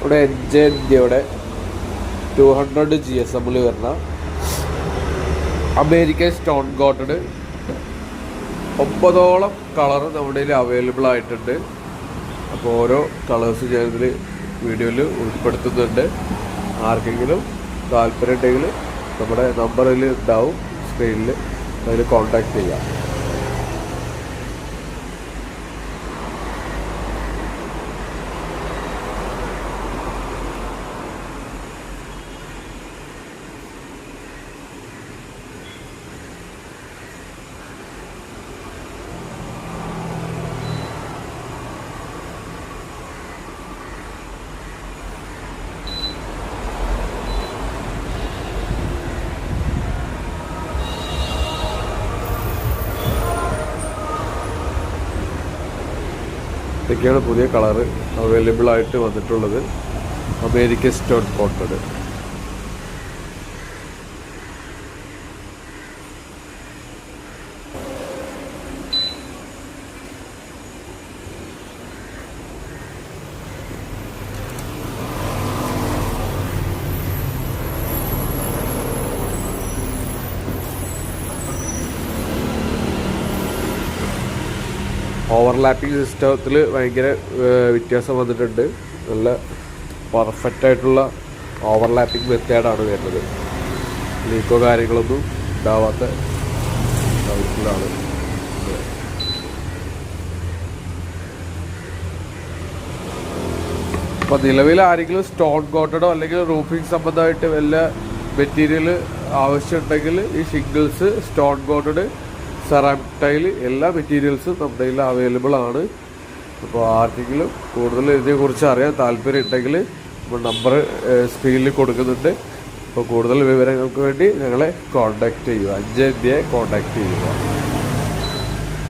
ഇവിടെ NJ India 200 GSM വരുന്ന American stone quoted 9ഓളം colour നമ്മുടെ കയ്യിൽ അവൈലബിൾ ആയിട്ടുണ്ട്. അപ്പോൾ ഓരോ കളേഴ്സ് ഞാനിതിൽ വീഡിയോയിൽ ഉൾപ്പെടുത്തുന്നുണ്ട്. ആർക്കെങ്കിലും താല്പര്യം ഉണ്ടെങ്കിൽ നമ്മുടെ നമ്പറിൽ ഉണ്ടാവും സ്ക്രീനിൽ, അതിൽ കോൺടാക്റ്റ് ചെയ്യാം. ഇതൊക്കെയാണ് പുതിയ കളറ് അവൈലബിൾ ആയിട്ട് വന്നിട്ടുള്ളത്. American stone quoted. ഓവർലാപ്പിംഗ് സിസ്റ്റത്തിൽ ഭയങ്കര വ്യത്യാസം വന്നിട്ടുണ്ട്. നല്ല പെർഫെക്റ്റായിട്ടുള്ള ഓവർലാപ്പിംഗ് മെത്തേഡാണ് വരുന്നത്. ലീക്കോ കാര്യങ്ങളൊന്നും ഉണ്ടാവാത്ത തരത്തിലാണ്. അപ്പോൾ നിലവിൽ ആരെങ്കിലും സ്റ്റോൺ കോട്ടഡോ അല്ലെങ്കിൽ റൂഫിംഗ് സംബന്ധമായിട്ട് വല്ല മെറ്റീരിയൽ ആവശ്യമുണ്ടെങ്കിൽ ഈ shingles, stone coated, ceramic tile എല്ലാ മെറ്റീരിയൽസും നമ്മുടെ കയ്യിൽ അവൈലബിൾ ആണ്. അപ്പോൾ ആർക്കെങ്കിലും കൂടുതൽ ഇതിനെക്കുറിച്ച് അറിയാൻ താല്പര്യം ഉണ്ടെങ്കിൽ നമ്മൾ നമ്പർ സ്ക്രീനിൽ കൊടുക്കുന്നുണ്ട്. അപ്പോൾ കൂടുതൽ വിവരങ്ങൾക്ക് വേണ്ടി ഞങ്ങളെ കോൺടാക്റ്റ് ചെയ്യുക. NJ India കോൺടാക്റ്റ് ചെയ്യുക.